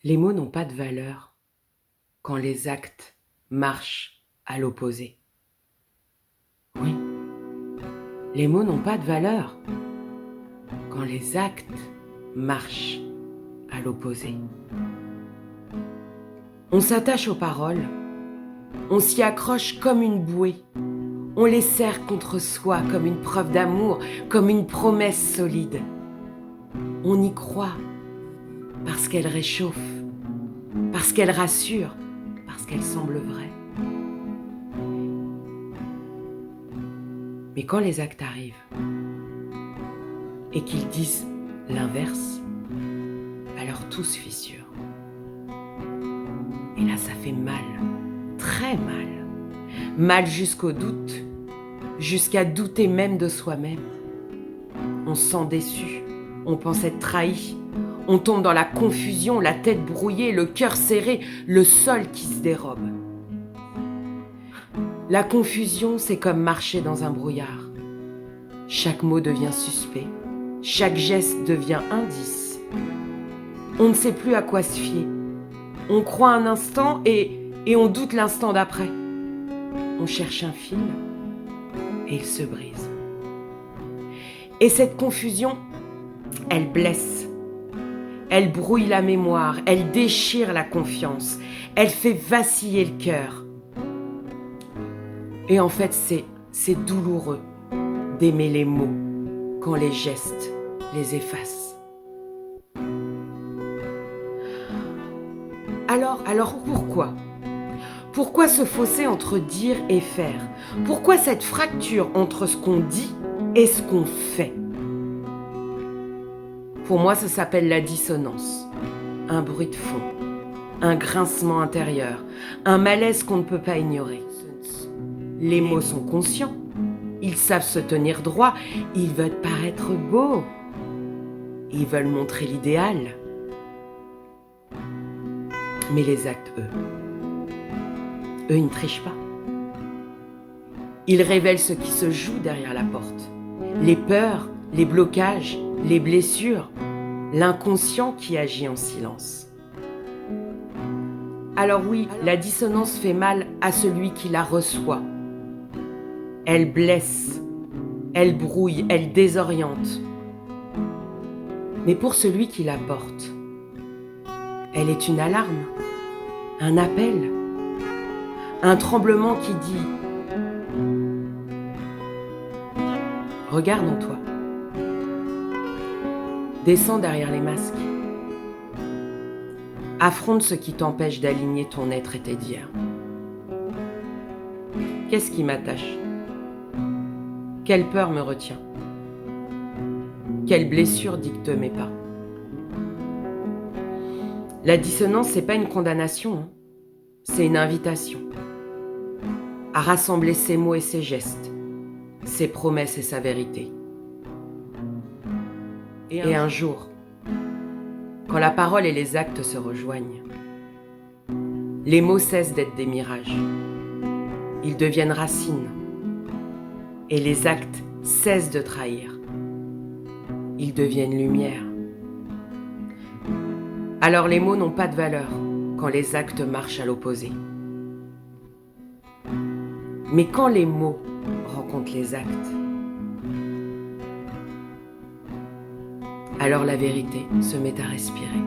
Les mots n'ont pas de valeur quand les actes marchent à l'opposé. Oui, les mots n'ont pas de valeur quand les actes marchent à l'opposé. On s'attache aux paroles, on s'y accroche comme une bouée, on les serre contre soi comme une preuve d'amour, comme une promesse solide. On y croit parce qu'elle réchauffe, parce qu'elle rassure, parce qu'elle semble vraie. Mais quand les actes arrivent et qu'ils disent l'inverse, alors tout se fissure. Et là, ça fait mal, très mal. Mal jusqu'au doute, jusqu'à douter même de soi-même. On se sent déçu, on pense être trahi, on tombe dans la confusion, la tête brouillée, le cœur serré, le sol qui se dérobe. La confusion, c'est comme marcher dans un brouillard. Chaque mot devient suspect, chaque geste devient indice. On ne sait plus à quoi se fier. On croit un instant et on doute l'instant d'après. On cherche un fil et il se brise. Et cette confusion, elle blesse. Elle brouille la mémoire, elle déchire la confiance, elle fait vaciller le cœur. Et en fait, c'est douloureux d'aimer les mots quand les gestes les effacent. Alors pourquoi ? Pourquoi ce fossé entre dire et faire ? Pourquoi cette fracture entre ce qu'on dit et ce qu'on fait ? Pour moi, ça s'appelle la dissonance. Un bruit de fond, un grincement intérieur, un malaise qu'on ne peut pas ignorer. Les mots sont conscients, ils savent se tenir droit, ils veulent paraître beaux, ils veulent montrer l'idéal. Mais les actes, eux, ils ne trichent pas. Ils révèlent ce qui se joue derrière la porte. Les peurs, les blocages, les blessures, l'inconscient qui agit en silence. Alors oui, la dissonance fait mal à celui qui la reçoit. Elle blesse, elle brouille, elle désoriente. Mais pour celui qui la porte, elle est une alarme, un appel, un tremblement qui dit « Regarde en toi ». Descends derrière les masques. Affronte ce qui t'empêche d'aligner ton être et tes dires. Qu'est-ce qui m'attache ? Quelle peur me retient ? Quelle blessure dicte mes pas ? La dissonance, c'est pas une condamnation, c'est une invitation à rassembler ses mots et ses gestes, ses promesses et sa vérité. Et un jour, quand la parole et les actes se rejoignent, les mots cessent d'être des mirages. Ils deviennent racines. Et les actes cessent de trahir. Ils deviennent lumière. Alors les mots n'ont pas de valeur quand les actes marchent à l'opposé. Mais quand les mots rencontrent les actes, alors la vérité se met à respirer.